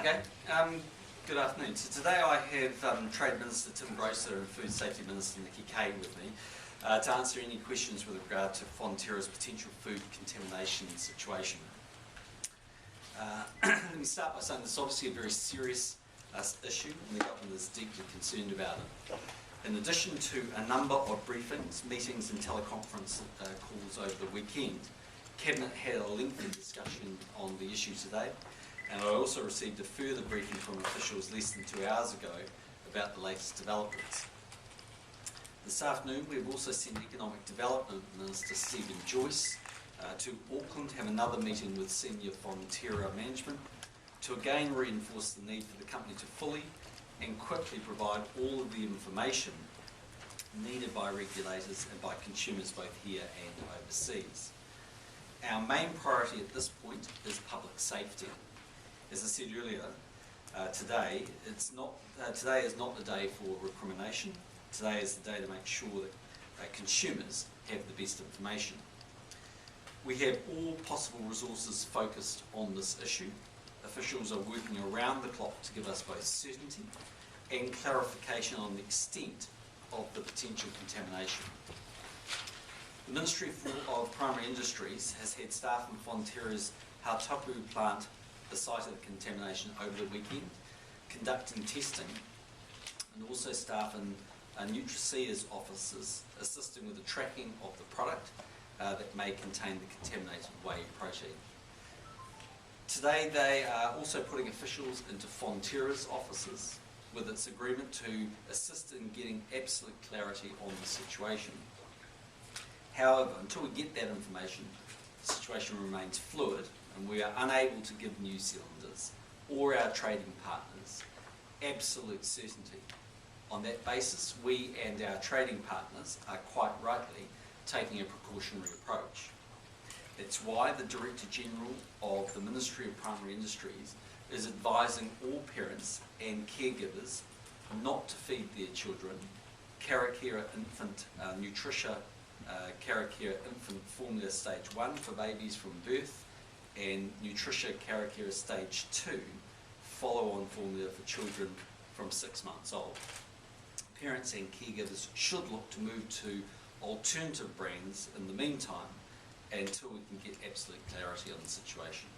Okay, good afternoon. So today I have Trade Minister Tim Grosser and Food Safety Minister Nikki Kay with me to answer any questions with regard to Fonterra's potential food contamination situation. Let me start by saying this is obviously a very serious issue and the government is deeply concerned about it. In addition to a number of briefings, meetings and teleconference calls over the weekend, Cabinet had a lengthy discussion on the issue today, and I also received a further briefing from officials less than 2 hours ago about the latest developments. This afternoon we've also sent Economic Development Minister Stephen Joyce to Auckland to have another meeting with senior Fonterra management to again reinforce the need for the company to fully and quickly provide all of the information needed by regulators and by consumers both here and overseas. Our main priority at this point is public safety. As I said earlier, today is not the day for recrimination. Today is the day to make sure that consumers have the best information. We have all possible resources focused on this issue. Officials are working around the clock to give us both certainty and clarification on the extent of the potential contamination. The Ministry of Primary Industries has had staff in Fonterra's Hautapu plant, the site of the contamination, over the weekend, conducting testing, and also staff in Nutricia's offices assisting with the tracking of the product that may contain the contaminated whey protein. Today they are also putting officials into Fonterra's offices with its agreement to assist in getting absolute clarity on the situation. However, until we get that information, the situation remains fluid and we are unable to give New Zealanders or our trading partners absolute certainty. On that basis, we and our trading partners are quite rightly taking a precautionary approach. It's why the Director General of the Ministry of Primary Industries is advising all parents and caregivers not to feed their children Karakira Infant Nutricia Karakira Infant Formula Stage 1 for babies from birth and Nutricia Karakira Stage 2 follow-on formula for children from 6 months old. Parents and caregivers should look to move to alternative brands in the meantime until we can get absolute clarity on the situation.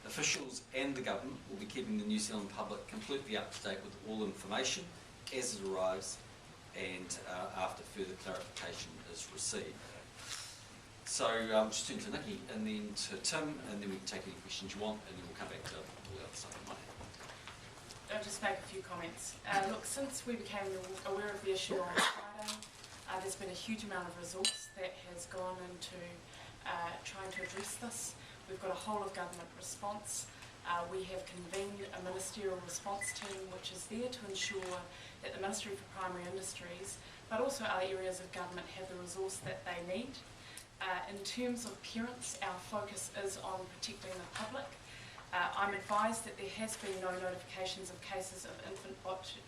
Officials and the government will be keeping the New Zealand public completely up to date with all information as it arrives and after further clarification is received. So just turn to Nikki and then to Tim, and then we can take any questions you want, and then we'll come back to all the other stuff in my head. I'll just make a few comments. Look, since we became aware of the issue on Friday, there's been a huge amount of resource that has gone into trying to address this. We've got a whole of government response. We have convened a ministerial response team which is there to ensure that the Ministry for Primary Industries, but also other areas of government, have the resource that they need. In terms of parents, our focus is on protecting the public. I'm advised that there has been no notifications of cases of infant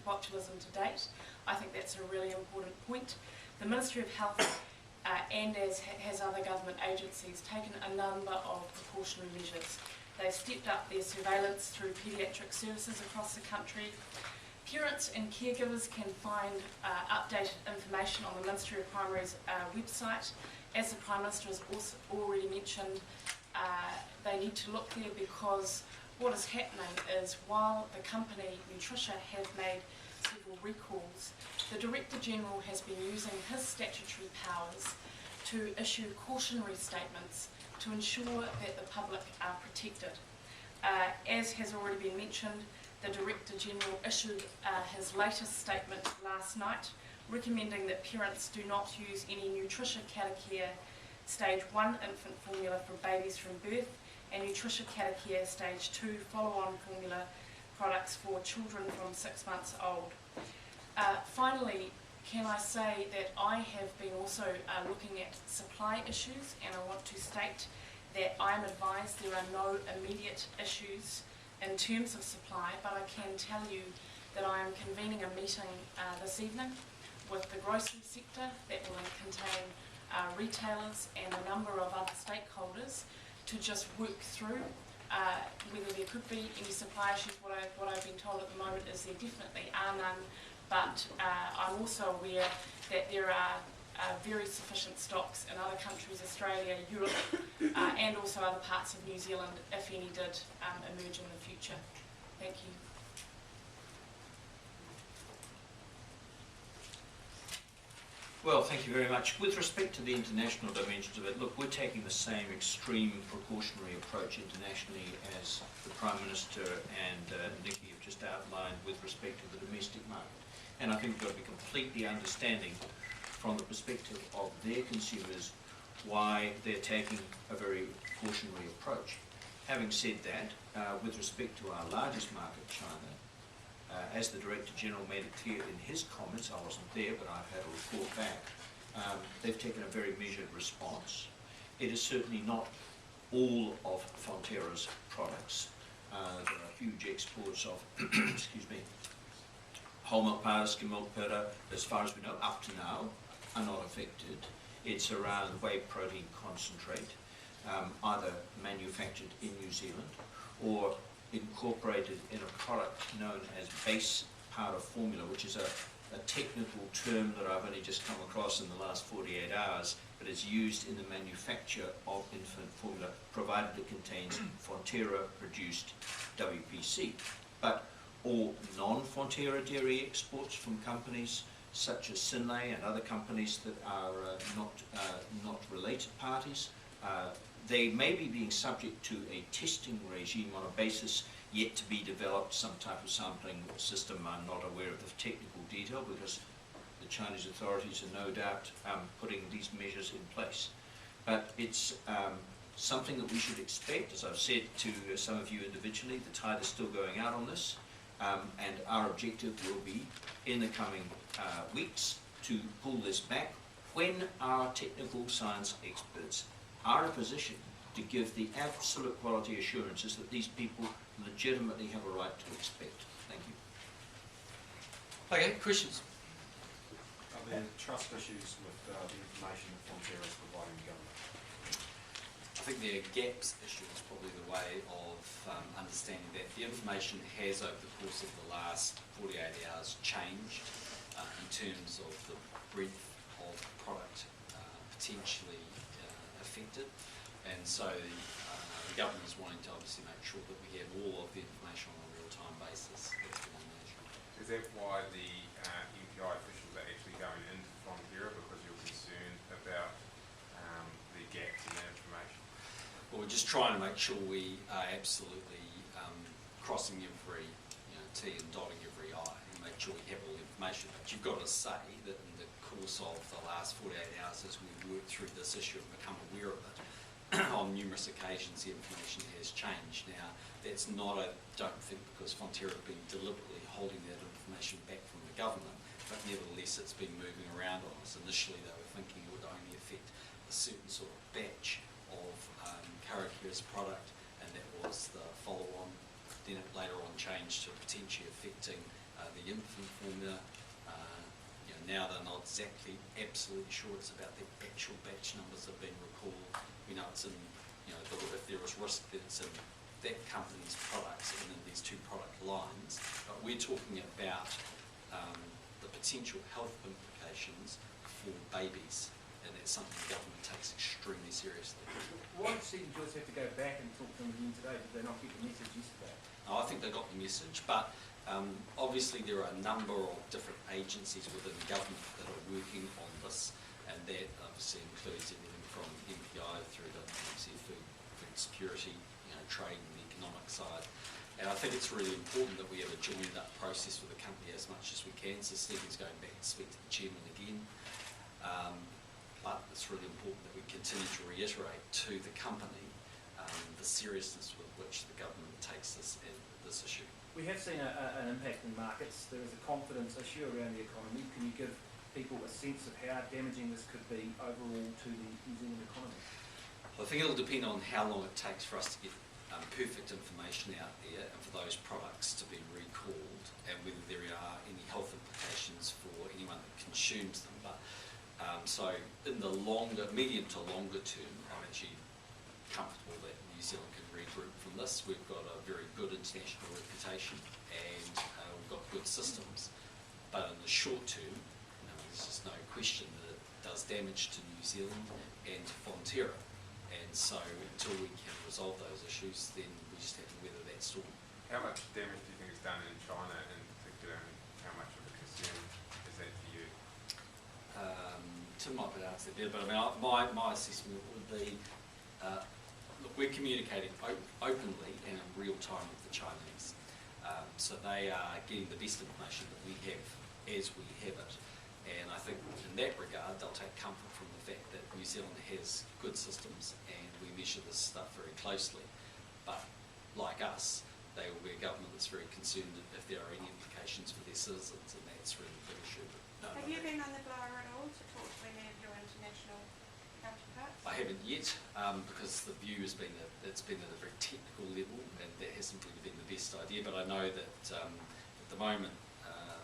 botulism to date. I think that's a really important point. The Ministry of Health and as has other government agencies, taken a number of precautionary measures. They've stepped up their surveillance through paediatric services across the country. Parents and caregivers can find updated information on the Ministry of Primary's website. As the Prime Minister has also already mentioned, they need to look there because what is happening is while the company Nutricia have made several recalls, the Director General has been using his statutory powers to issue cautionary statements to ensure that the public are protected. As has already been mentioned, the Director General issued his latest statement last night recommending that parents do not use any Nutricia Karakira Stage 1 infant formula for babies from birth and Nutricia Karakira Stage 2 follow-on formula products for children from 6 months old. Finally, can I say that I have been also looking at supply issues, and I want to state that I am advised there are no immediate issues in terms of supply, but I can tell you that I am convening a meeting this evening with the grocery sector that will contain retailers and a number of other stakeholders to just work through whether there could be any supply issues. What I've been told at the moment is there definitely are none, but I'm also aware that there are very sufficient stocks in other countries, Australia, Europe, and also other parts of New Zealand, if any did emerge in the future. Thank you. Well, thank you very much. With respect to the international dimensions of it, look, we're taking the same extreme precautionary approach internationally as the Prime Minister and Nikki have just outlined with respect to the domestic market. And I think we've got to be completely understanding from the perspective of their consumers why they're taking a very cautionary approach. Having said that, with respect to our largest market, China, as the Director General made it clear in his comments, I wasn't there, but I've had a report back, they've taken a very measured response. It is certainly not all of Fonterra's products. There are huge exports of, excuse me, whole milk powder, skim milk powder, as far as we know, up to now, are not affected. It's around whey protein concentrate, either manufactured in New Zealand or incorporated in a product known as base powder formula, which is a technical term that I've only just come across in the last 48 hours, but is used in the manufacture of infant formula, provided it contains Fonterra-produced WPC. But all non-Fonterra dairy exports from companies such as Synlait and other companies that are not related parties, they may be being subject to a testing regime on a basis yet to be developed, some type of sampling system. I'm not aware of the technical detail because the Chinese authorities are no doubt putting these measures in place. But it's something that we should expect. As I've said to some of you individually, the tide is still going out on this, and our objective will be in the coming weeks to pull this back when our technical science experts are in a position to give the absolute quality assurances that these people legitimately have a right to expect. Thank you. Okay, questions? Are there trust issues with the information that Fonterra is providing the government? I think there are gaps issue is probably the way of understanding that. The information has, over the course of the last 48 hours, changed in terms of the breadth of product potentially affected, and so the government is wanting to obviously make sure that we have all of the information on a real-time basis. That's the one measure. Is that why the MPI officials are actually going into Fonterra, because you're concerned about the gaps in that information? Well, we're just trying to make sure we are absolutely crossing every T and dotting every I, and make sure we have all the information. But you've got to say that in the course of the last 48 hours, as we work through this issue and become aware of it, on numerous occasions the information has changed. Now, that's not, I don't think, because Fonterra have been deliberately holding that information back from the government, but nevertheless it's been moving around on us. Initially they were thinking it would only affect a certain sort of batch of Karakia's product, and that was the follow-on. Then it later on changed to potentially affecting the infant formula. Now they're not exactly absolutely sure it's about the actual batch numbers that have been recalled. We know it's in, if there is risk that it's in that company's products and in these two product lines, but we're talking about the potential health implications for babies, and that's something the government takes extremely seriously. Why did Stephen Joyce have to go back and talk to them again today? Did they not get the message yesterday? No, I think they got the message, but obviously there are a number of different agencies within the government that are working on this, and that obviously includes everything from MPI through to food security, trade and the economic side. And I think it's really important that we have a joined up process with the company as much as we can. So Stephen's going back to speak to the chairman again. But it's really important that we continue to reiterate to the company the seriousness with which the government takes this issue. We have seen an impact in markets. There is a confidence issue around the economy. Can you give people a sense of how damaging this could be overall to the New Zealand economy? I think it'll depend on how long it takes for us to get perfect information out there and for those products to be recalled, and whether there are any health implications for anyone that consumes them. But so in the medium to longer term, I'm actually comfortable that New Zealand can regroup from this. We've got a very good international reputation and we've got good systems. But in the short term, there's just no question that it does damage to New Zealand and to Fonterra. And so until we can resolve those issues, then we just have to weather that storm. How much damage do you think is done in China in particular, and how much of a concern is that for you? Tim might be able to answer that, but I mean, my assessment would be, look, we're communicating openly and in real time with the Chinese. So they are getting the best information that we have as we have it. And I think in that regard, they'll take comfort from the fact that New Zealand has good systems and we measure this stuff very closely. But like us, they will be a government that's very concerned if there are any implications for their citizens, and that's really the big issue. But no, Have you been on the blower at all to talk to any of your international counterparts? I haven't yet, because the view has been that it's been at a very technical level, and that hasn't really been the best idea. But I know that at the moment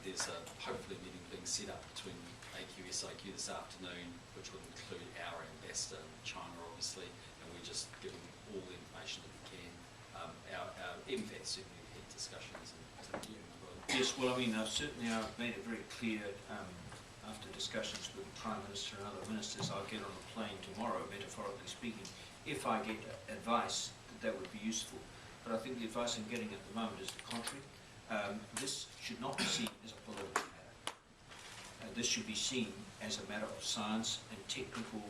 there's a hopefully meeting being set up between AQSIQ this afternoon, which will include our ambassador in China, obviously, and we're just giving all the information that we can. Our MFAT certainly had discussions and Yes, well, I mean, certainly I've made it very clear after discussions with the Prime Minister and other ministers, I'll get on a plane tomorrow, metaphorically speaking, if I get advice that would be useful. But I think the advice I'm getting at the moment is the contrary. This should not be seen as a political matter. This should be seen as a matter of science and technical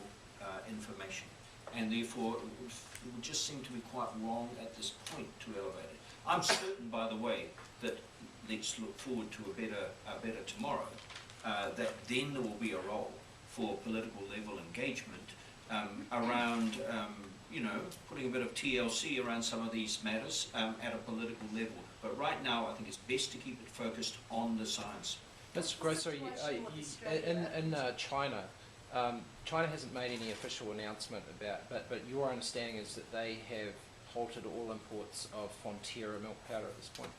information. And therefore, it would just seem to be quite wrong at this point to elevate it. I'm certain, by the way, that let's look forward to a better tomorrow, that then there will be a role for political level engagement around, putting a bit of TLC around some of these matters at a political level. But right now, I think it's best to keep it focused on the science. Mr. Grosso, in China, China hasn't made any official announcement about, but your understanding is that they have halted all imports of Fonterra milk powder at this point?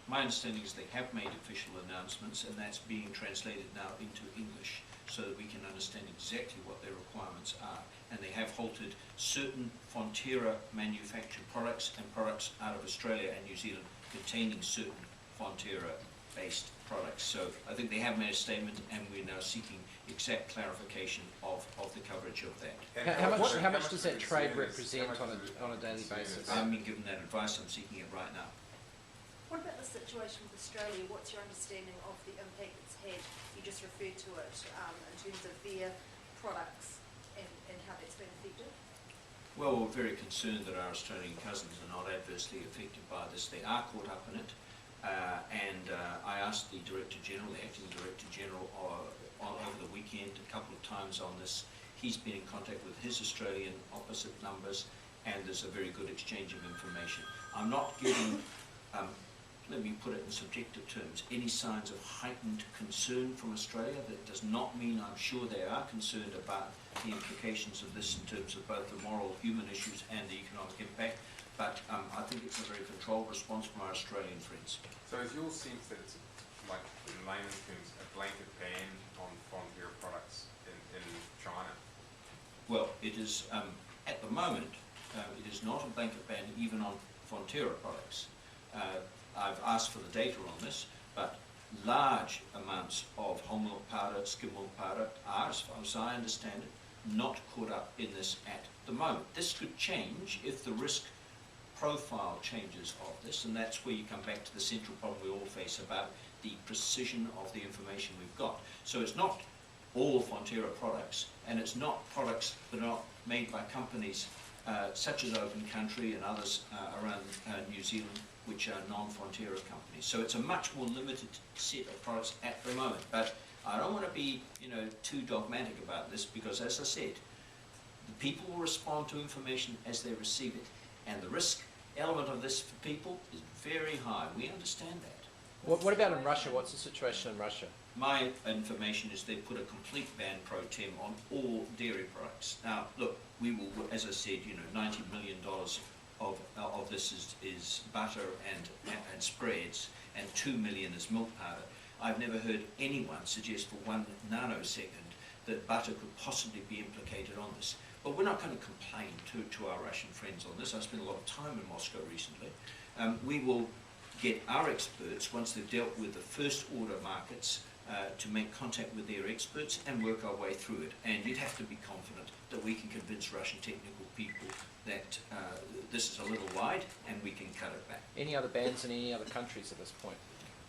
My understanding is they have made official announcements, and that's being translated now into English so that we can understand exactly what their requirements are. And they have halted certain Fonterra manufactured products and products out of Australia and New Zealand containing certain Fonterra-based products. So I think they have made a statement, and we're now seeking exact clarification of the coverage of that. How much does that trade represent on a daily basis? I haven't been given that advice. I'm seeking it right now. What about the situation with Australia? What's your understanding of the impact it's had? You just referred to it in terms of their products and how that's been affected. Well, we're very concerned that our Australian cousins are not adversely affected by this. They are caught up in it. I asked the Director General, the Acting Director General, over the weekend a couple of times on this. He's been in contact with his Australian opposite numbers, and there's a very good exchange of information. I'm not giving, let me put it in subjective terms, any signs of heightened concern from Australia. That does not mean I'm sure they are concerned about the implications of this in terms of both the moral human issues and the economic impact. But I think it's a very controlled response from our Australian friends. So is your sense that it's, like in layman's terms, a blanket ban on Fonterra products in China? Well, it is, at the moment, it is not a blanket ban even on Fonterra products. I've asked for the data on this, but large amounts of whole milk powder, skim milk powder are, as far as I understand it, not caught up in this at the moment. This could change if the risk profile changes of this, and that's where you come back to the central problem we all face about the precision of the information we've got. So it's not all Fonterra products, and it's not products that are made by companies such as Open Country and others around New Zealand, which are non-Fonterra companies. So it's a much more limited set of products at the moment. But I don't want to be, too dogmatic about this, because, as I said, the people will respond to information as they receive it, and the risk element of this for people is very high. We understand that. What about in Russia? What's the situation in Russia? My information is they put a complete ban pro tem on all dairy products. Now, look, we will, as I said, $90 million of this is butter and spreads, and $2 million is milk powder. I've never heard anyone suggest for 1 nanosecond that butter could possibly be implicated on this. but we're not going to complain to our Russian friends on this. I spent a lot of time in Moscow recently. We will get our experts, once they've dealt with the first order markets, to make contact with their experts and work our way through it. And you'd have to be confident that we can convince Russian technical people that this is a little wide and we can cut it back. Any other bans in any other countries at this point?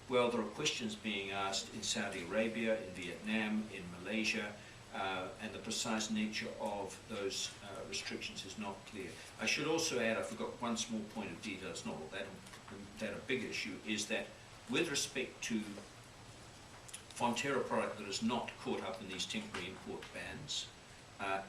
Well, there are questions being asked in Saudi Arabia, in Vietnam, in Malaysia, and the precise nature of those restrictions is not clear. I should also add, I forgot one small point of detail, it's not all that a big issue, is that with respect to Fonterra product that is not caught up in these temporary import bans,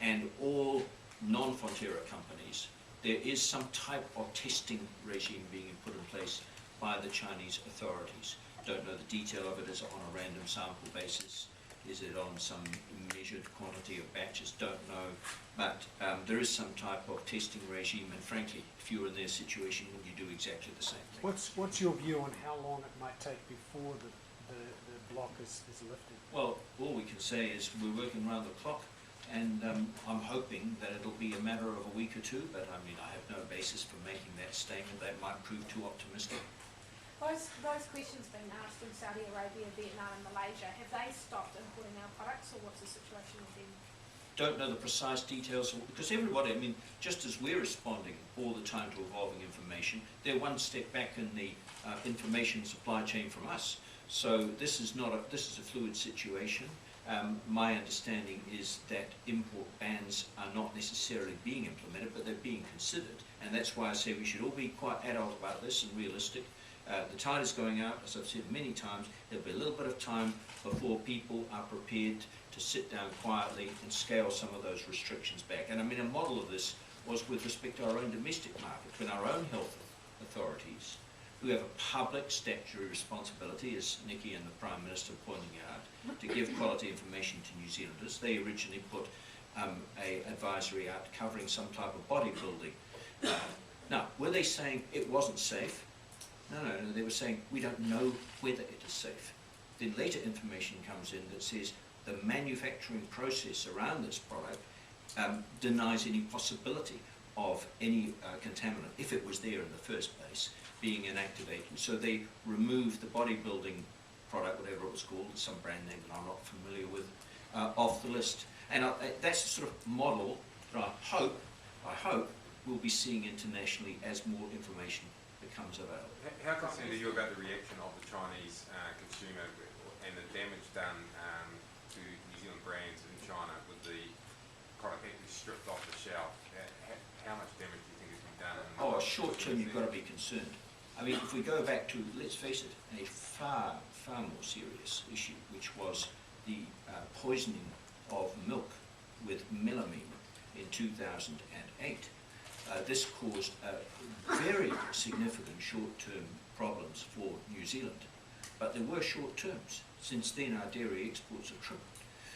and all non-Fonterra companies, there is some type of testing regime being put in place by the Chinese authorities. Don't know the detail of it. Is it on a random sample basis? Is it on some measured quantity of batches? Don't know. But there is some type of testing regime, and frankly, if you're in their situation, would you do exactly the same thing? What's your view on how long it might take before the block is lifted? Well, all we can say is we're working round the clock, and I'm hoping that it'll be a matter of a week or two, but I mean, I have no basis for making that statement. That might prove too optimistic. Those questions being asked in Saudi Arabia, Vietnam and Malaysia, have they stopped importing our products, or what's the situation with them? Don't know the precise details, because everybody, I mean, just as we're responding all the time to evolving information, they're one step back in the information supply chain from us. So this is a fluid situation. My understanding is that import bans are not necessarily being implemented, but they're being considered. And that's why I say we should all be quite adult about this and realistic. The tide is going out, as I've said many times. There'll be a little bit of time before people are prepared to sit down quietly and scale some of those restrictions back. And I mean, a model of this was with respect to our own domestic market, when our own health authorities, who have a public statutory responsibility, as Nikki and the Prime Minister pointing out, to give quality information to New Zealanders. They originally put an advisory out covering some type of bodybuilding. Now, were they saying it wasn't safe? No, they were saying we don't know whether it is safe. Then later information comes in that says the manufacturing process around this product denies any possibility of any contaminant, if it was there in the first place, being inactivated. So they removed the bodybuilding product, whatever it was called, some brand name that I'm not familiar with, off the list. And that's the sort of model that I hope we'll be seeing internationally as more information becomes available. How concerned are you about the reaction of the Chinese consumer and the damage done to New Zealand brands in China with the product actually stripped off the shelf? How much damage do you think has been done? Oh, short term, you've got to be concerned. I mean, if we go back to, let's face it, a far more serious issue, which was the poisoning of milk with melamine in 2008. This caused very significant short-term problems for New Zealand. But there were short terms. Since then, our dairy exports have tripled.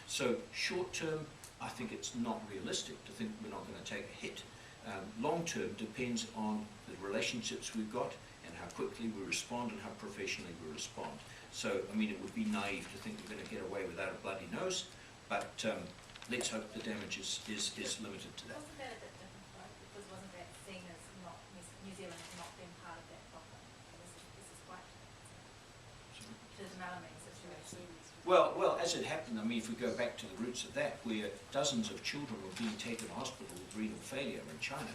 So short-term, I think it's not realistic to think we're not going to take a hit. Long-term depends on the relationships we've got and how quickly we respond and how professionally we respond. So, I mean, it would be naive to think we're going to get away without a bloody nose, but let's hope the damage is limited to that. Wasn't that a bit different, right? Because wasn't that seen as not, New Zealand as not being part of that blocker? This is quite to the melamine situation. Well, as it happened, I mean, if we go back to the roots of that, where dozens of children were being taken to hospital with renal failure in China.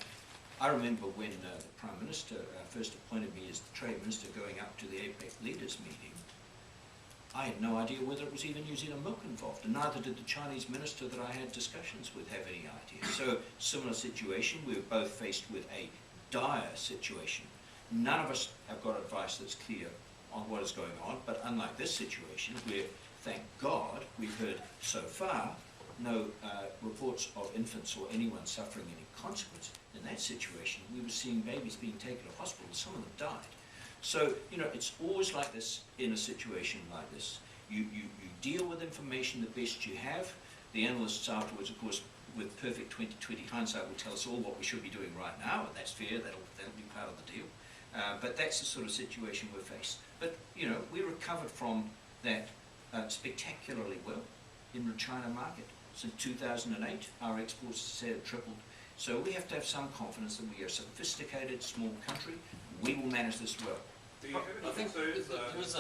I remember when the Prime Minister first appointed me as the Trade Minister going up to the APEC leaders meeting, I had no idea whether it was even New Zealand milk involved, and neither did the Chinese minister that I had discussions with have any idea. So, similar situation, we were both faced with a dire situation. None of us have got advice that's clear on what is going on, but unlike this situation, where, thank God, we've heard so far no reports of infants or anyone suffering any consequence. In that situation, we were seeing babies being taken to hospital, some of them died. So, you know, it's always like this in a situation like this. You deal with information the best you have. The analysts afterwards, of course, with perfect 20/20 hindsight, will tell us all what we should be doing right now, and that's fair, that'll be part of the deal. But that's the sort of situation we're faced. But, you know, we recovered from that spectacularly well in the China market. Since 2008, our exports have tripled. So we have to have some confidence that we are a sophisticated, small country. We will manage this well. Do you have I any think concerns?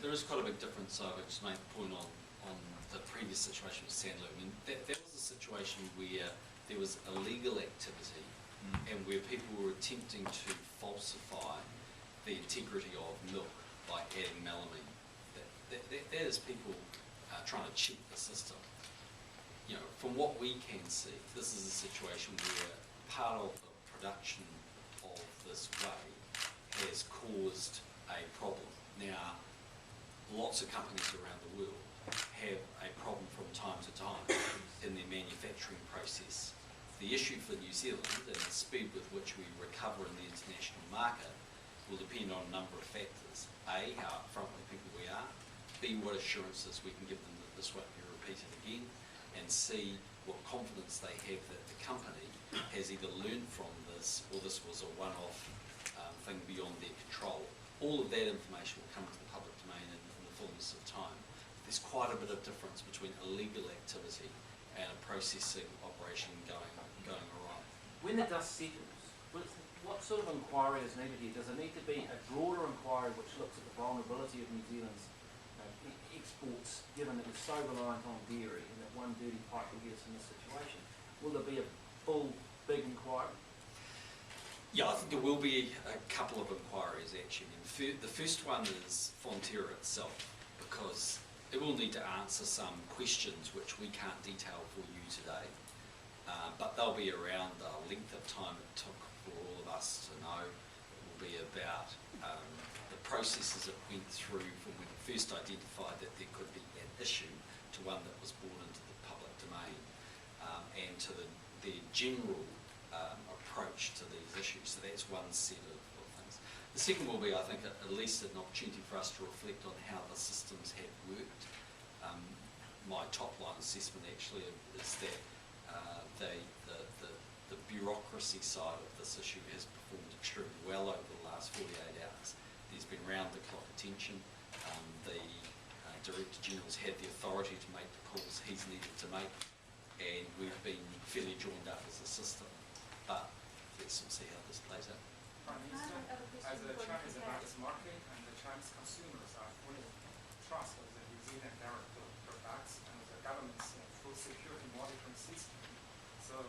there is quite a big difference. I would just make a point on the previous situation with Sandler. I mean, that was a situation where there was illegal activity and where people were attempting to falsify the integrity of milk by adding melamine. That is people trying to cheat the system. You know, from what we can see, this is a situation where part of the production of this whey has caused a problem. Now, lots of companies around the world have a problem from time to time in their manufacturing process. The issue for New Zealand and the speed with which we recover in the international market will depend on a number of factors. A, how upfront with people we are. B, what assurances we can give them that this won't be repeated again. And C, what confidence they have that the company has either learned from this or this was a one-off thing beyond their control. All of that information will come to the public domain in the fullness of time. There's quite a bit of difference between illegal activity and a processing operation going awry. When the dust settles, what sort of inquiry is needed here? Does it need to be a broader inquiry which looks at the vulnerability of New Zealand's exports, given that we're so reliant on dairy and that one dirty pipe will get us in this situation? Will there be a full, big inquiry? Yeah, I think there will be a couple of inquiries actually. The first one is Fonterra itself, because it will need to answer some questions which we can't detail for you today, but they'll be around the length of time it took for all of us to know. It will be about the processes it went through from when it first identified that there could be an issue to one that was brought into the public domain, and to the general approach to these issues. So that's one set of things. The second will be, I think, at least an opportunity for us to reflect on how the systems have worked. My top line assessment actually is that the bureaucracy side of this issue has performed extremely well over the last 48 hours. There's been round-the-clock attention. The Director General's had the authority to make the calls he's needed to make, and we've been fairly joined up as a system. But let's see how this plays out. Prime Minister, as the Chinese largest market and the Chinese consumers are fully trust of the New Zealand dairy products and the government's food security monitoring system. So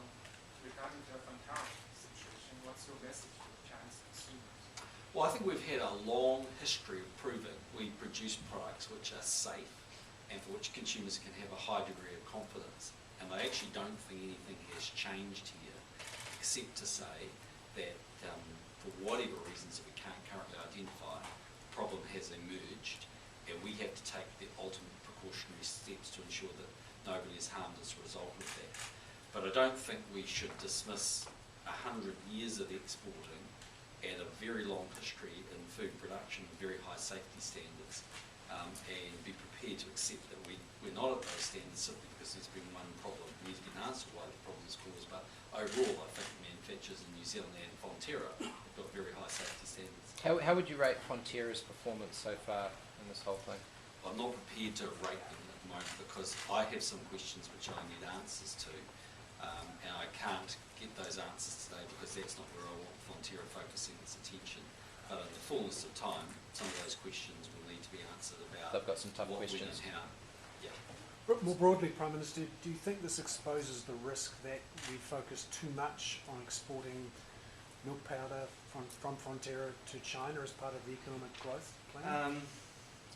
regarding the Fonterra situation, what's your message to the Chinese consumers? Well, I think we've had a long history of proving we produce products which are safe and for which consumers can have a high degree of confidence. And I actually don't think anything has changed here, except to say that for whatever reasons that we can't currently identify, the problem has emerged, and we have to take the ultimate precautionary steps to ensure that nobody is harmed as a result of that. But I don't think we should dismiss 100 years of exporting and a very long history in food production, very high safety standards, and be prepared to accept that we're not at those standards simply because there's been one problem. We need to get an answer why the problem is caused, but overall I think manufacturers in New Zealand and Fonterra have got very high safety standards. How would you rate Fonterra's performance so far in this whole thing? I'm not prepared to rate them at the moment because I have some questions which I need answers to, and I can't get those answers today because that's not where I want Fonterra focusing its attention. But in the fullness of time, some of those questions will need to be answered about. They've got some tough what, questions. when, and how. Yeah. More broadly, Prime Minister, do you think this exposes the risk that we focus too much on exporting milk powder from Fonterra to China as part of the economic growth plan?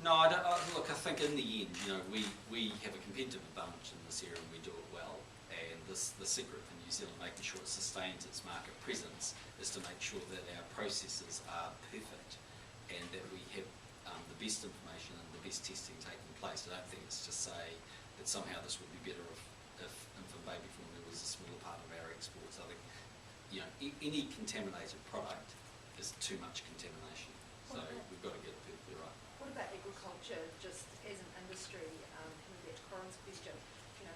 No, I don't. Look, I think in the end, we have a competitive advantage in this area and we do it well. And the secret for New Zealand making sure it sustains its market presence is to make sure that our processes are perfect and that we have the best information and the best testing taking place. I don't think it's to say that somehow this would be better if infant baby formula was a smaller part of our exports. I think any contaminated product is too much contamination. So we've got to get it perfectly right. What about agriculture, just as an industry, coming back to Corin's question,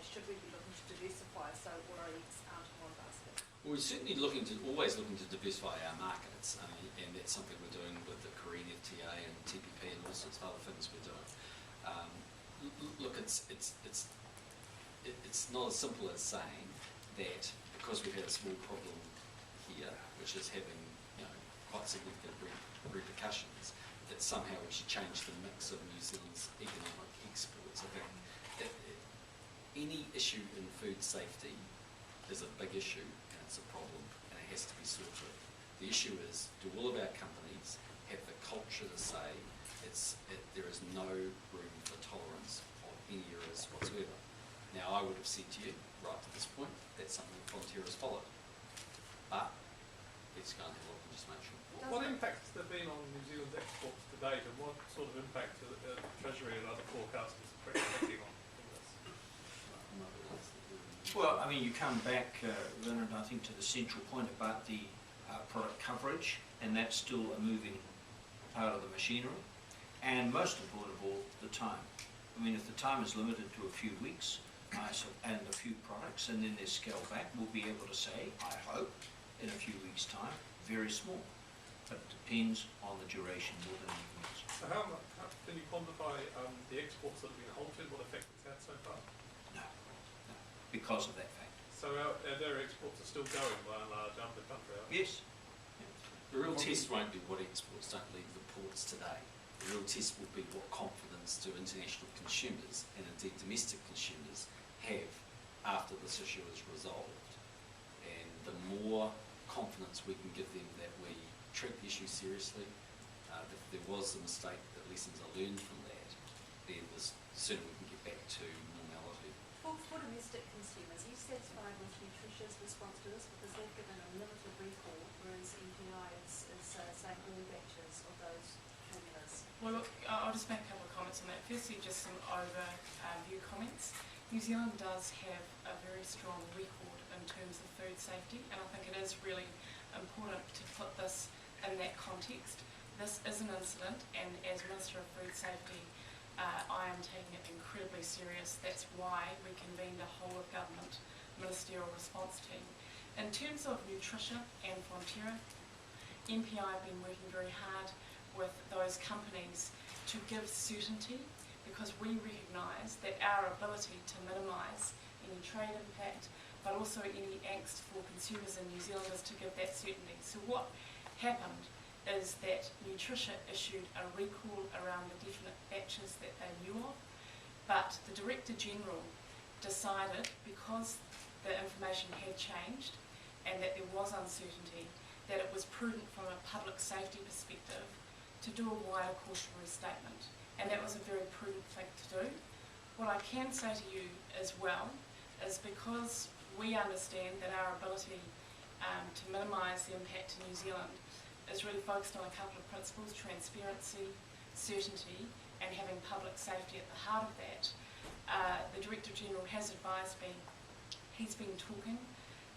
should we be looking to diversify so all our eggs aren't in one basket? Well, we're certainly always looking to diversify our markets, and that's something we're doing with the Korean FTA and TPP and all sorts of other things we're doing. Look, it's it's not as simple as saying that because we've had a small problem here, which is having, you know, quite significant repercussions, that somehow we should change the mix of New Zealand's economic exports. I think any issue in food safety is a big issue and it's a problem and it has to be sorted. The issue is, do all of our companies have the culture to say there is no room for tolerance of any errors whatsoever? Now, I would have said to you, right to this point, that's something that Fonterra has followed. But let's go and have a look and just make sure. What impact has there been on New Zealand's exports to date, and what sort of impact are the Treasury and other forecasters expecting on this? Well, I mean, you come back, Leonard, I think to the central point about the product coverage, and that's still a moving part of the machinery. And most important of all, the time. I mean, if the time is limited to a few weeks and a few products, and then they're scaled back, we'll be able to say, I hope, in a few weeks' time, very small. But it depends on the duration more than anything else. So how can you quantify the exports that have been halted, what effect it's had so far? No, because of that fact. So their exports are still going by and large under the country, are they? Yes. The real test won't be what exports don't leave the ports today. The real test will be what confidence do international consumers and indeed domestic consumers have after this issue is resolved. And the more confidence we can give them that we treat the issue seriously, if there was a mistake, that lessons are learned from that, then sooner we can get back to normality. For domestic consumers, are you satisfied with Nutritia's response to this? Because they've given a limited recall, whereas MPI is saying all batches of those formulas. Well, look, I'll just make a couple of comments on that. Firstly, just some overview comments. New Zealand does have a very strong record in terms of food safety, and I think it is really important to put this in that context. This is an incident, and as Minister of Food Safety, I am taking it incredibly serious. That's why we convened a whole of government ministerial response team. In terms of Nutritia and Fonterra, MPI have been working very hard with those companies to give certainty, because we recognise that our ability to minimise any trade impact, but also any angst for consumers in New Zealand, is to give that certainty. So what happened is that Nutritia issued a recall around the definite batches that they knew of, but the Director General decided, because the information had changed and that there was uncertainty, that it was prudent from a public safety perspective to do a wider cautionary statement, and that was a very prudent thing to do. What I can say to you as well is, because we understand that our ability to minimise the impact to New Zealand is really focused on a couple of principles: transparency, certainty, and having public safety at the heart of that. The Director General has advised me, he's been talking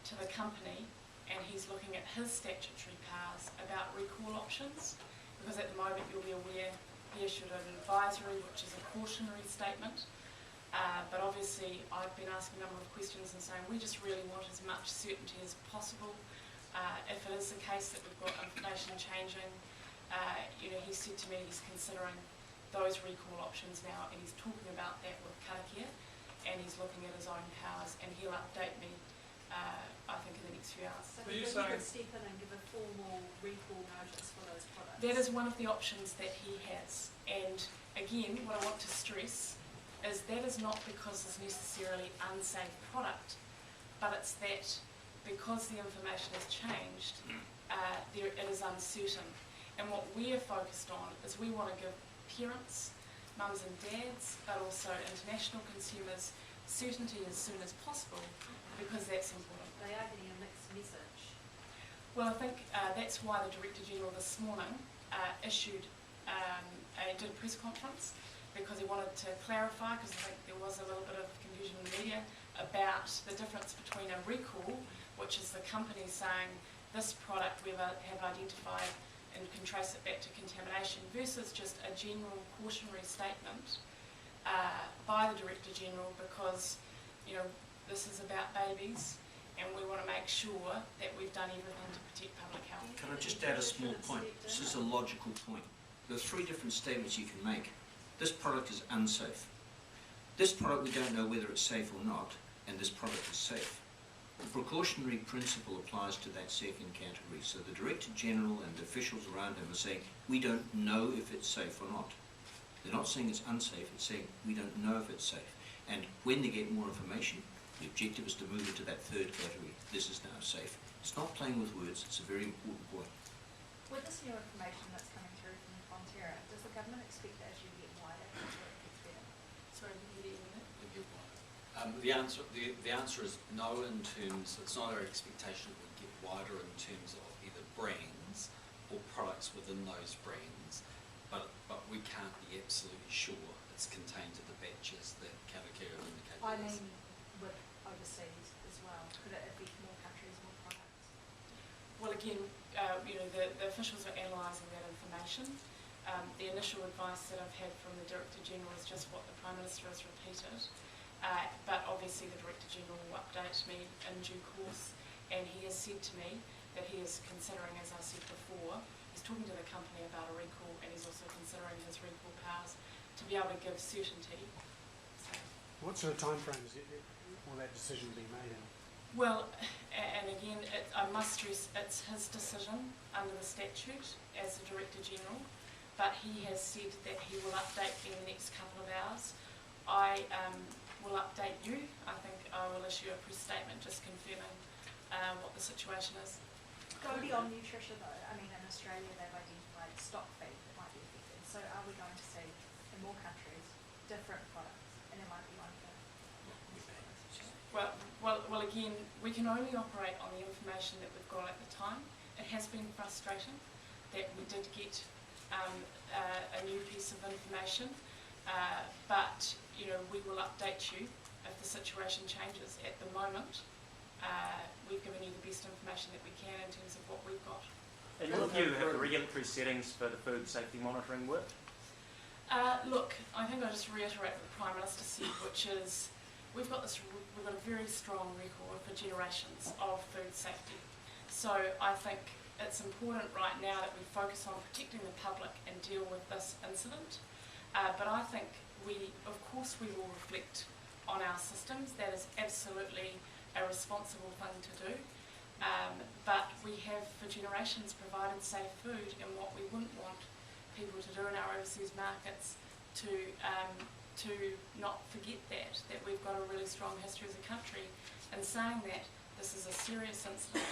to the company and he's looking at his statutory powers about recall options, because at the moment, you'll be aware, he issued an advisory, which is a cautionary statement. But obviously, I've been asking a number of questions and saying we just really want as much certainty as possible. If it is the case that we've got information changing, he said to me he's considering those recall options now, and he's talking about that with Karakia, and he's looking at his own powers, and he'll update me, I think, in the next few hours. So he could step in and give a formal recall notice for those products? That is one of the options that he has. And again, what I want to stress is that is not because it's necessarily unsafe product, but it's that because the information has changed, it is uncertain. And what we are focused on is we want to give parents, mums and dads, but also international consumers, certainty as soon as possible, because that's important. They are getting a mixed message. Well, I think that's why the Director General this morning did a press conference, because he wanted to clarify, because I think there was a little bit of confusion in the media about the difference between a recall, which is the company saying this product we have identified and can trace it back to contamination, versus just a general cautionary statement by the Director General, because this is about babies and we want to make sure that we've done everything to protect public health. Can I just add a small point? This is a logical point. There are three different statements you can make. This product is unsafe. This product we don't know whether it's safe or not, and this product is safe. The precautionary principle applies to that second category. So the Director General and the officials around him are saying, we don't know if it's safe or not. They're not saying it's unsafe, it's saying we don't know if it's safe. And when they get more information, the objective is to move into that third category. This is now safe. It's not playing with words, it's a very important point. With this new information that's coming through from Fonterra, does the government expect that as you get wider, it gets better? Sorry, can you hear me? The answer is no. In terms, it's not our expectation that we get wider in terms of either brands or products within those brands, but we can't be absolutely sure it's contained in the batches that Kawakiro indicated. I mean, with overseas as well, could it affect more countries, more products? Well, again, the officials are analysing that information. The initial advice that I've had from the Director General is just what the Prime Minister has repeated. But obviously the Director General will update me in due course, and he has said to me that he is considering, as I said before, he's talking to the company about a recall, and he's also considering his recall powers to be able to give certainty. So, What sort of timeframes will that decision be made in? well, and again, I must stress it's his decision under the statute as the Director General, but he has said that he will update me in the next couple of hours. I will update you. I think I will issue a press statement just confirming what the situation is. Goldie on nutrition though, I mean in Australia they've identified stock feed that might be affected. So are we going to see in more countries different products, and there might be one for Well, again, we can only operate on the information that we've got at the time. It has been frustrating that we did get a new piece of information, but we will update you if the situation changes. At the moment, we've given you the best information that we can in terms of what we've got. In your view, have the regulatory settings for the food safety monitoring worked? Look, I think I'll just reiterate what the Prime Minister said, which is we've got a very strong record for generations of food safety. So I think it's important right now that we focus on protecting the public and deal with this incident. But I think of course we will reflect on our systems. That is absolutely a responsible thing to do. But we have for generations provided safe food, and what we wouldn't want people to do in our overseas markets to not forget that we've got a really strong history as a country, and saying that this is a serious incident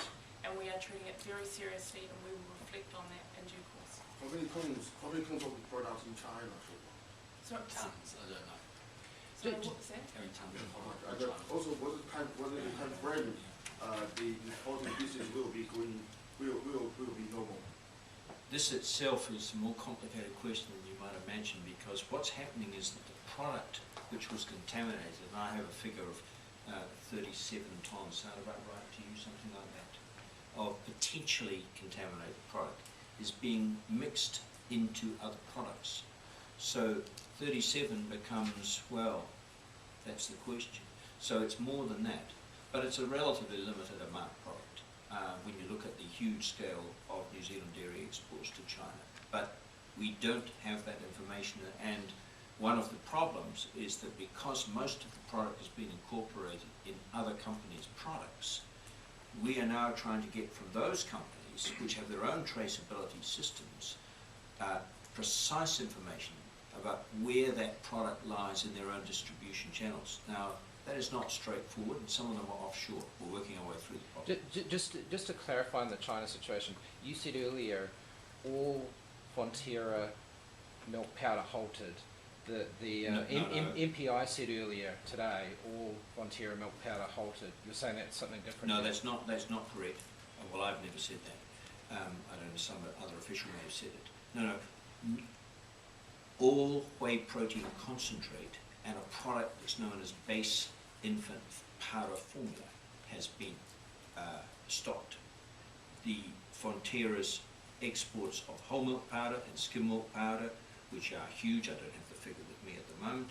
and we are treating it very seriously, and we will reflect on that in due course. How many tons of the products in China so far? So Tons, I don't know. so what was that? How many tons of And product? also, what is the time frame the importing business will be normal? This itself is a more complicated question than you might imagine, because what's happening is that the product which was contaminated, and I have a figure of 37 tonnes, sound about right to you, something like that, of potentially contaminated product, is being mixed into other products. So 37 becomes, well, that's the question. So it's more than that, but it's a relatively limited amount of product when you look at the huge scale of New Zealand dairy exports to China. But we don't have that information, and one of the problems is that because most of the product has been incorporated in other companies' products, we are now trying to get from those companies, which have their own traceability systems, precise information about where that product lies in their own distribution channels. Now, that is not straightforward, and some of them are offshore. We're working our way through the problem. Just to clarify on the China situation, you said earlier all Fonterra milk powder halted. The No. MPI said earlier today all Fonterra milk powder halted. You're saying that's something different? No, that's not correct. Well, I've never said that. I don't know, some other official may have said it. No. All whey protein concentrate and a product that's known as base infant powder formula has been stopped. The Fonterra's exports of whole milk powder and skim milk powder, which are huge, I don't have the figure with me at the moment,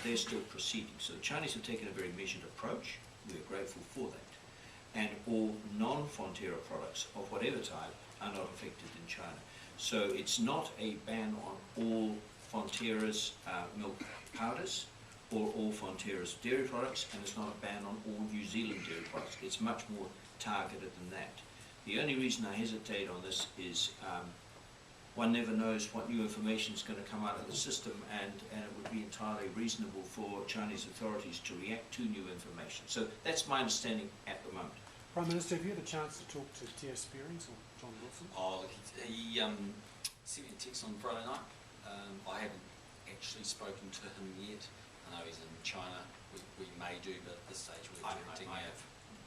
they're still proceeding. So the Chinese have taken a very measured approach. We're grateful for that. And all non-Fonterra products of whatever type are not affected in China. So it's not a ban on all Fonterra's milk powders all Fonterra's dairy products, and it's not a ban on all New Zealand dairy products. It's much more targeted than that. The only reason I hesitate on this is one never knows what new information is going to come out of the system, and it would be entirely reasonable for Chinese authorities to react to new information. So that's my understanding at the moment. Prime Minister, have you had a chance to talk to T.S. Spearings or John Wilson? Oh, he sent me a text on Friday night. I haven't actually spoken to him yet. I know he's in China. We may do, but at this stage we're directing.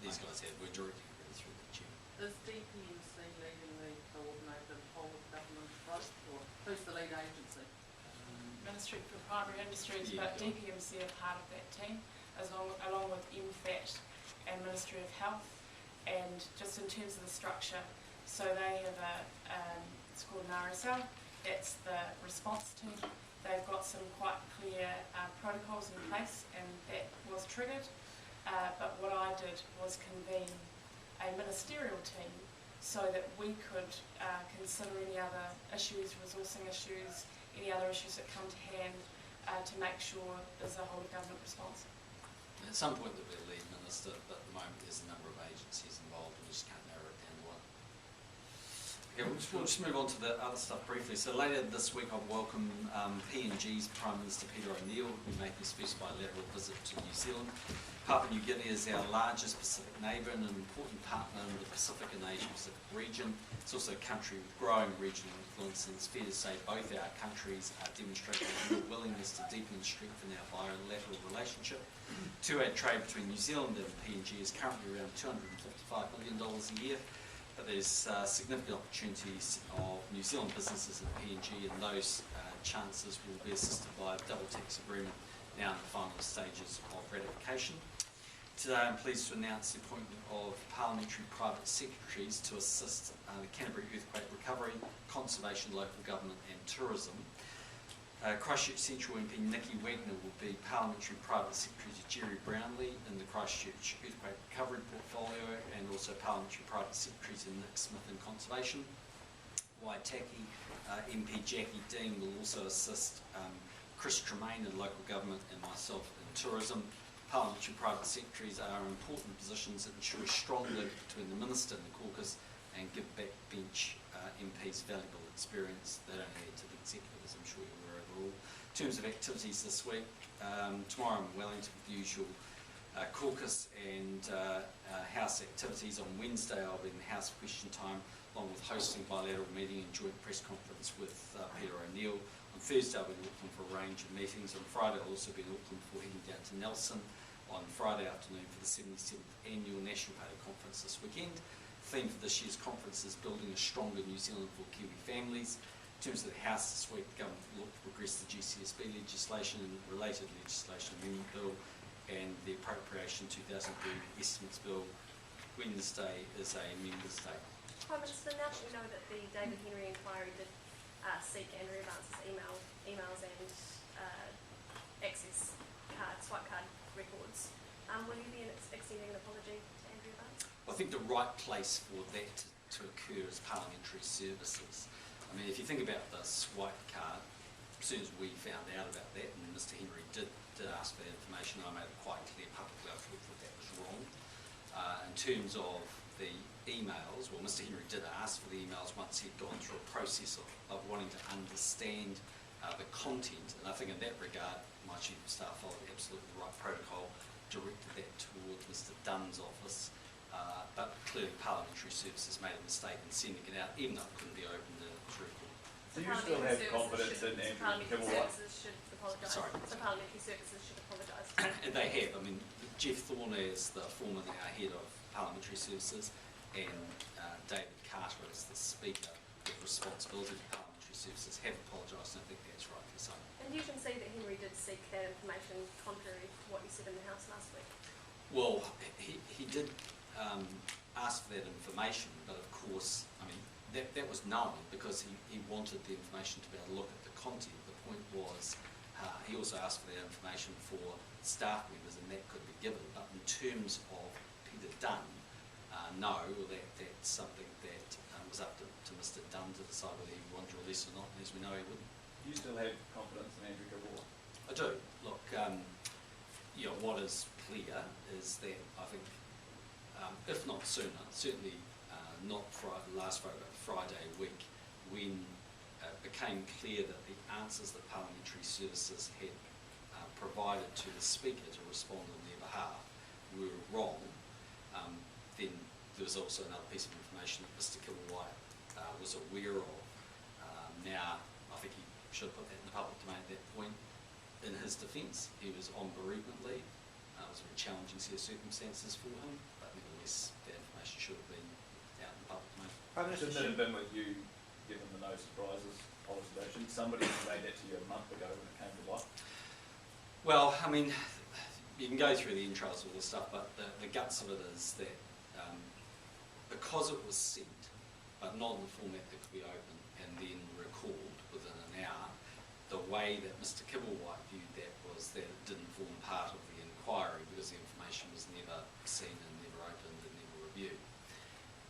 These guys have. We're directing really through the chair. Is DPMC leading the coordinated whole of government approach, or who's the lead agency? Ministry for Primary Industries, Yeah, but DPMC are part of that team, along with MFAT and Ministry of Health. And just in terms of the structure, so they have it's called an RSL, that's the response team. They've got some quite clear protocols in place, and that was triggered. But what I did was convene a ministerial team so that we could consider any other issues, resourcing issues, any other issues that come to hand to make sure there's a whole of government response. At some point there'll be a lead minister, but at the moment there's a number of agencies involved and we just can't narrow it down to one. Okay, we'll just move on to the other stuff briefly. So later this week I'll welcome PNG's Prime Minister Peter O'Neill, who will be making a special bilateral visit to New Zealand. Papua New Guinea is our largest Pacific neighbour and an important partner in the Pacific and Asia Pacific region. It's also a country with growing regional influence, and it's fair to say both our countries are demonstrating a real willingness to deepen and strengthen our bilateral relationship. Two-aid trade between New Zealand and PNG is currently around $255 million a year, but there's significant opportunities of New Zealand businesses in PNG, and those chances will be assisted by a double tax agreement now in the final stages of ratification. Today I'm pleased to announce the appointment of parliamentary private secretaries to assist the Canterbury earthquake recovery, conservation, local government and tourism. Christchurch Central MP Nikki Wagner will be parliamentary private secretary to Jerry Brownlee in the Christchurch earthquake recovery portfolio, and also parliamentary private secretary to Nick Smith in conservation. Waitaki MP Jackie Dean will also assist Chris Tremaine in local government and myself in tourism. Parliamentary private secretaries are important positions that ensure a strong link between the Minister and the caucus and give backbench MPs valuable experience they don't need to the executive, as I'm sure you're aware overall. In terms of activities this week, tomorrow I'm in Wellington with the usual caucus and House activities. On Wednesday I'll be in the House question time, along with hosting a bilateral meeting and joint press conference with Peter O'Neill. On Thursday I'll be in Auckland for a range of meetings. On Friday I'll also be in Auckland before heading down to Nelson on Friday afternoon for the 77th Annual National Party Conference this weekend. The theme for this year's conference is building a stronger New Zealand for Kiwi families. In terms of the House this week, the government will look to progress the GCSB legislation and related legislation amendment bill and the Appropriation 2002 Estimates Bill. Wednesday is a Members' Day. Prime Minister, now that we know that the David Henry inquiry did seek Andrew Vance's emails and access card, swipe card records, will you be extending an apology to Andrew Vance? I think the right place for that to occur is parliamentary services. I mean, if you think about the swipe card, as soon as we found out about that, and Mr Henry did ask for that information, I made it quite clear publicly I thought that was wrong. In terms of the emails, well, Mr Henry did ask for the emails once he'd gone through a process of wanting to understand the content, and I think in that regard my Chief of Staff followed absolutely the right protocol, directed that towards Mr Dunn's office, but clearly Parliamentary Services made a mistake in sending it out, even though it couldn't be opened to record. Do you still have confidence in Andrew Kimmel? Should apologise. Sorry. So Parliamentary Services should apologise. And they have. I mean, Jeff Thorne is the former head of Parliamentary Services, and David Carter is the Speaker with responsibility for Parliamentary Services, have apologised, and I think that's rightly so. And you can see that Henry did seek that information contrary to what you said in the House last week. Well, he did ask for that information, but of course, I mean, that was known because he wanted the information to be able to look at the content. The point was, he also asked for that information for staff members, and that could be given. But in terms of Peter Dunn, no, that's something that was up to Mr Dunn to decide whether he wanted to release or not, and as we know he wouldn't. Do you still have confidence in Andrew Kimmel? I do. Look, what is clear is that I think, if not sooner, certainly not last Friday, but Friday week, when it became clear that the answers that Parliamentary Services had provided to the Speaker to respond on their behalf were wrong, then there was also another piece of information that Mr Kibblewhite was aware of. Now, I think he should have put that in the public domain at that point. In his defence, he was on bereavement leave. It was a very challenging set of circumstances for him, but nevertheless, that information should have been out in the public domain. Shouldn't it have been with you, given the no surprises policy? Shouldn't somebody have made that to you a month ago when it came to light? Well, I mean, you can go through the intros of all this stuff, but the guts of it is that because it was sent, but not in the format that could be opened and then recalled within an hour, the way that Mr Kibblewhite viewed that was that it didn't form part of the inquiry because the information was never seen and never opened and never reviewed.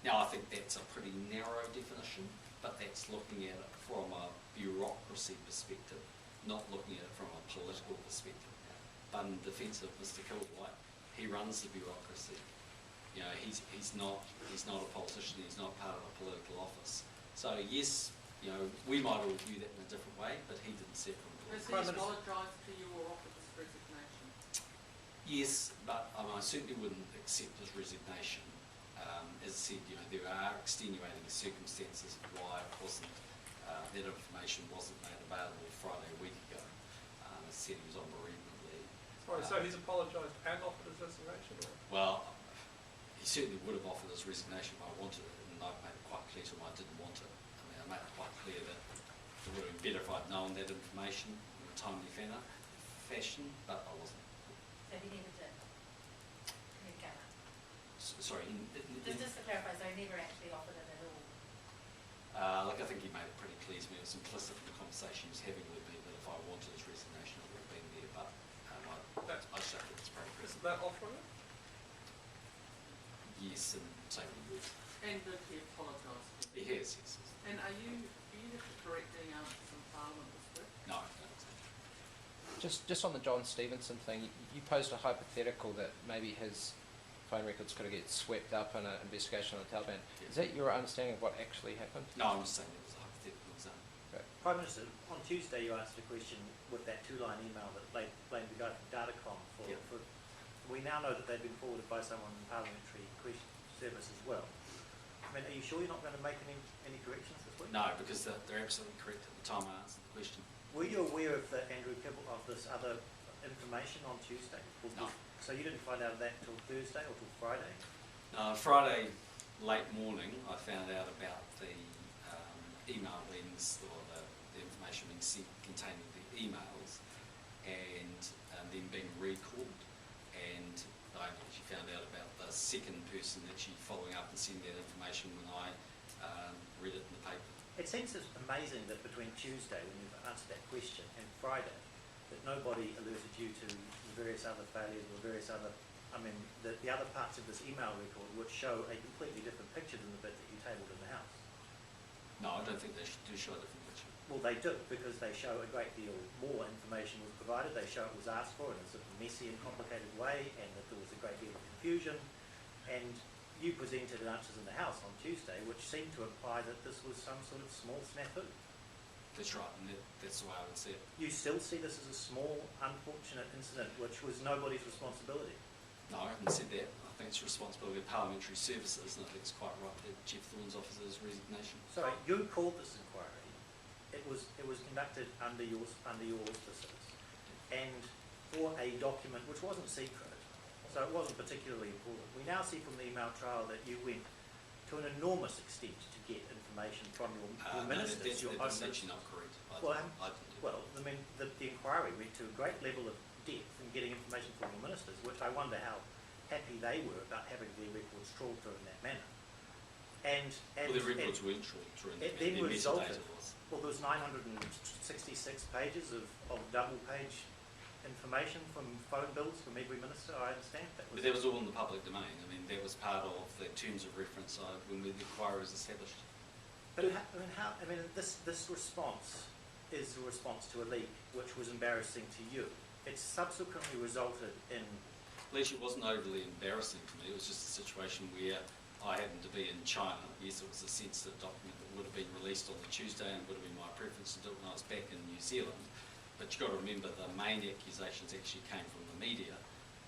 Now, I think that's a pretty narrow definition, but that's looking at it from a bureaucracy perspective, not looking at it from a political perspective. But in defence of Mr Kibblewhite, he runs the bureaucracy. He's not a politician, he's not part of a political office. So yes, we might all view that in a different way, but he didn't see it from a political Has he apologised to you or offered his resignation? Yes, but I certainly wouldn't accept his resignation. As I said, there are extenuating circumstances of why it wasn't, that information wasn't made available Friday a week ago. As I said, he was on bereavement leave. Sorry, so he's apologised and offered his resignation? Or? Well, he certainly would have offered his resignation if I wanted it, and I've made it quite clear to him I didn't want it. I made it quite clear that it would have been better if I'd known that information in a timely fashion, but I wasn't. So he never did? He came up. Sorry. Just to clarify, so he never actually offered it at all? I think he made it pretty clear to me. It was implicit in the conversation he was having with me that if I wanted his resignation, it would have been there, but I just don't think it's very present. Is that offering it? Yes, and same with you. And did he apologise? He has, yes. And do you have to correct any answers in Parliament this week? No. Just on the John Stevenson thing, you posed a hypothetical that maybe his phone records could have get swept up in an investigation on the Taliban. Yeah. Is that your understanding of what actually happened? No, I'm just saying it was a hypothetical example. Right. Prime Minister, on Tuesday you answered a question with that two-line email that blamed the guy from Datacom for, Yep. for. We now know that they've been forwarded by someone in Parliamentary Service as well. I mean, are you sure you're not going to make any corrections this week? No, because they're absolutely correct at the time I answered the question. Were you aware of Andrew Kibble of this other information on Tuesday? No. So you didn't find out of that till Thursday or till Friday? Friday late morning, I found out about the email links or the information being sent containing the emails and then being recalled, and I actually found out about the second person actually following up and sending that information when I read it in the paper. It seems amazing that between Tuesday, when you've answered that question, and Friday, that nobody alerted you to the various other failures or various other, the other parts of this email record which show a completely different picture than the bit that you tabled in the House. No, I don't think they do show a different picture. Well, they do, because they show a great deal more information was provided. They show it was asked for in a sort of messy and complicated way, and that there was a great deal of confusion. And you presented answers in the House on Tuesday, which seemed to imply that this was some sort of small snafu. That's right, and that's the way I would see it. You still see this as a small, unfortunate incident which was nobody's responsibility? No, I haven't said that. I think it's the responsibility of Parliamentary Services, and I think it's quite right that Jeff Thorne's offered his resignation. Sorry, you called this inquiry. It was conducted under your auspices, and for a document which wasn't secret, so it wasn't particularly important. We now see from the email trail that you went to an enormous extent to get information from your ministers. That's actually not correct. I didn't do that. The inquiry went to a great level of depth in getting information from your ministers, which I wonder how happy they were about having their records trawled through in that manner. Well, the records weren't trawled through in that manner. It then resulted. Was. Well, there was 966 pages of double-page information from phone bills from every minister, I understand. But that was all in the public domain. That was part of the terms of reference when the inquiry was established. But this response is a response to a leak which was embarrassing to you. It's subsequently resulted in... Actually, it wasn't overly embarrassing to me. It was just a situation where I happened to be in China. Yes, it was a sensitive document that would have been released on the Tuesday and would have been my preference to do it when I was back in New Zealand. But you've got to remember the main accusations actually came from the media,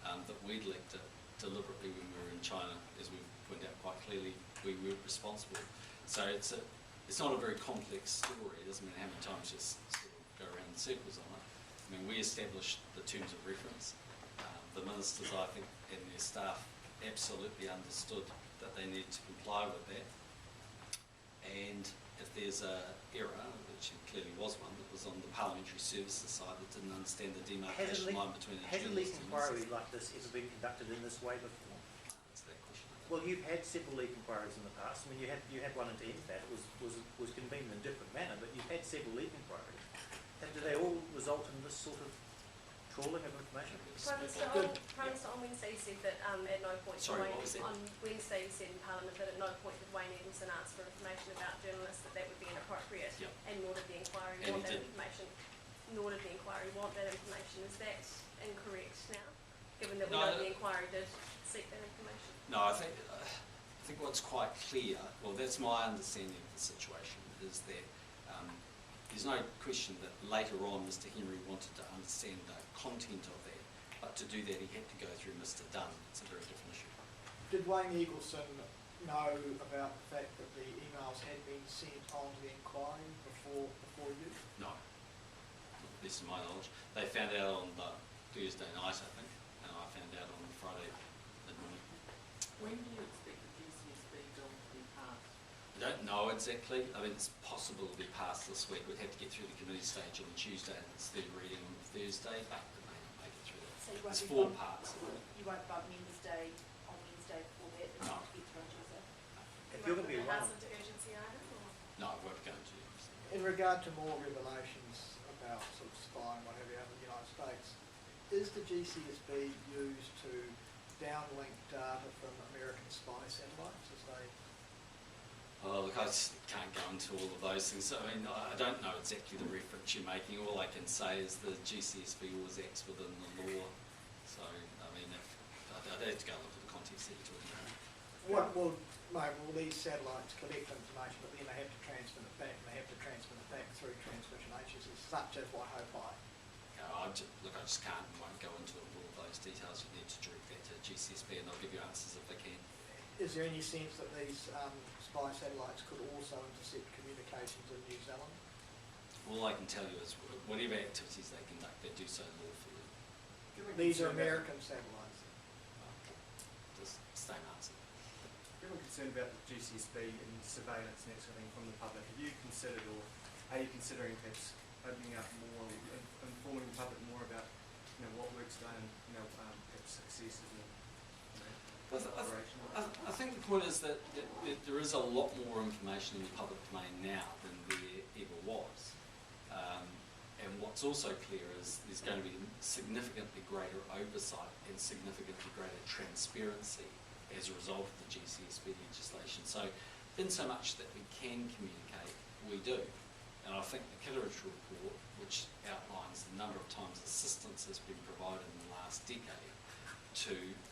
that we'd leaked it deliberately when we were in China. As we pointed out quite clearly, we weren't responsible. So it's not a very complex story. It doesn't mean how many times just sort of go around in circles on it. I mean, we established the terms of reference. The ministers, I think, and their staff absolutely understood that they needed to comply with that. And if there's an error, which clearly was one, that was on the parliamentary services side that didn't understand the demarcation line between the journalists and inquiry like this ever been conducted in this way before? That's that question. Well, you've had several leak inquiries in the past. I mean, you had one into MFAT. It was convened in a different manner, but you've had several leak inquiries. And do they all result in this sort of trawling of information? Prime Minister, on Wednesday you said that at no point Sorry, what was that? on Wednesday you said in Parliament that at no point did Wayne Edmondson ask for information about journalists, that would be inappropriate, Yep. and nor did the inquiry And want he that did. information. Nor did the inquiry want that information. Is that incorrect now, given that we No, know the inquiry did seek that information? No, I think what's quite clear, well, that's my understanding of the situation, is that there's no question that later on Mr Henry wanted to understand the content of that, but to do that he had to go through Mr Dunn. It's a very different issue. Did Wayne Eagleson know about the fact that the emails had been sent on to the inquiry before you? No, not to the best of my knowledge. They found out on the Thursday night, I think, and I found out on the Friday mid-morning. When do you expect the GCSB bill to be passed? I don't know exactly. I mean, it's possible to be passed this week. We'd have to get through the committee stage on Tuesday and its third reading on Thursday, but it may not make it through that. So you won't It's be 4 vote- parts. You won't vote Members' Day on Wednesday before that, it's No. not to get through on Tuesday? If you're going to be You won't put the House around, into urgency item, or? No, I won't go to you. In regard to more revelations about sort of spying, what have you, out in the United States, is the GCSB used to downlink data from American spy satellites as they... Oh, look, I just can't go into all of those things. I mean, I don't know exactly the reference you're making. All I can say is the GCSB always acts within the law. So, I mean, I'd have to go look at the context that you're talking about. Well, these satellites collect information, but then they have to transmit it back, and they have to transmit it back through transmission agencies, such as Waihopai. I just can't and won't go into all of those details. You need to direct that to GCSB and they'll give you answers if they can. Is there any sense that these spy satellites could also intercept communications in New Zealand? All I can tell you is whatever activities they conduct, they do so lawfully. These are American satellites. Just same answer. Given concern about the GCSB and surveillance and that sort of thing from the public, have you considered, or are you considering perhaps opening up more, informing the public more about, what work's done and, perhaps successes and, operation? I think the point is that there is a lot more information in the public domain now than there ever was. And what's also clear is there's going to be significantly greater oversight and significantly greater transparency as a result of the GCSB legislation. So, in so much that we can communicate, we do. And I think the Kitteridge report, which outlines the number of times assistance has been provided in the last decade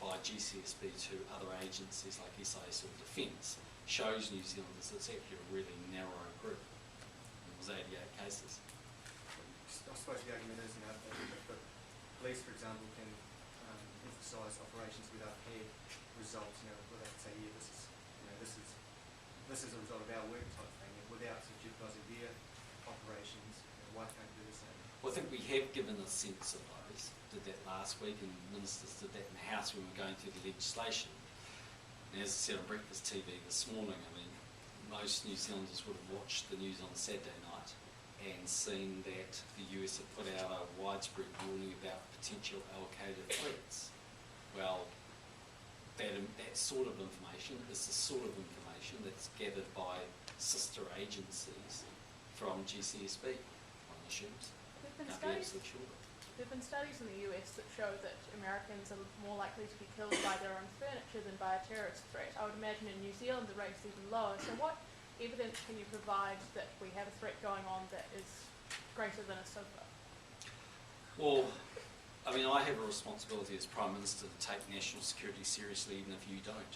by GCSB to other agencies like SIS or Defence, shows New Zealanders it's actually a really narrow group. It was 88 cases. I suppose the argument is, if the police, for example, can emphasise operations without had results, without say, this is a result of our work type thing, without jeopardising their operations, why can't we do the same? Well, I think we have given a sense of those. Did that last week, and ministers did that in the House when we were going through the legislation. And as I said on Breakfast TV this morning, I mean, most New Zealanders would have watched the news on Saturday night and seen that the US had put out a widespread warning about potential Al-Qaeda threats. Well, that sort of information is the sort of information that's gathered by sister agencies from GCSB, one assumes. Can't be absolutely sure. There have been studies in the US that show that Americans are more likely to be killed by their own furniture than by a terrorist threat. I would imagine in New Zealand the rate's even lower. So what evidence can you provide that we have a threat going on that is greater than a sofa? Well, I mean, I have a responsibility as Prime Minister to take national security seriously, even if you don't.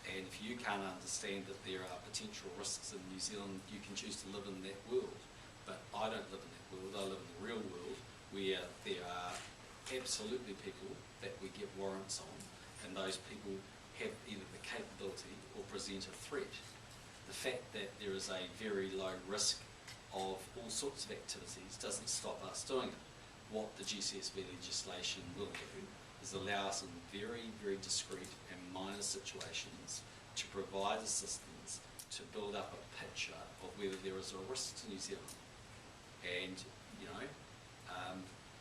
And if you can't understand that there are potential risks in New Zealand, you can choose to live in that world. But I don't live in that world. I live in the real world where there are absolutely people that we get warrants on, and those people have either the capability or present a threat. The fact that there is a very low risk of all sorts of activities doesn't stop us doing it. What the GCSB legislation will do is allow us in very, very discrete and minor situations to provide assistance to build up a picture of whether there is a risk to New Zealand. And, you know,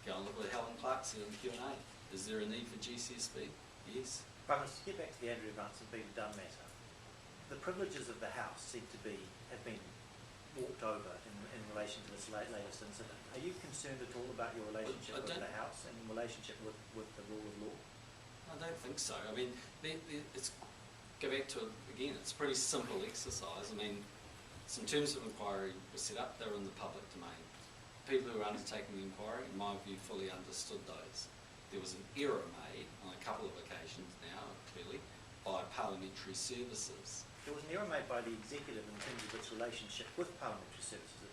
go and look what Helen Clark said in the Q&A. Is there a need for GCSB? Yes. Prime Minister, to get back to the Andrew Vance and Peter Dunn matter, the privileges of the House seem to have been walked over in relation to this latest incident. Are you concerned at all about your relationship with the House and relationship with the rule of law? I don't think so. I mean, it's go back to it again. It's a pretty simple exercise. I mean, some terms of inquiry were set up. They were in the public domain. People who were undertaking the inquiry, in my view, fully understood those. There was an error made on a couple of occasions now, clearly, by parliamentary services. There was an error made by the executive in terms of its relationship with parliamentary services.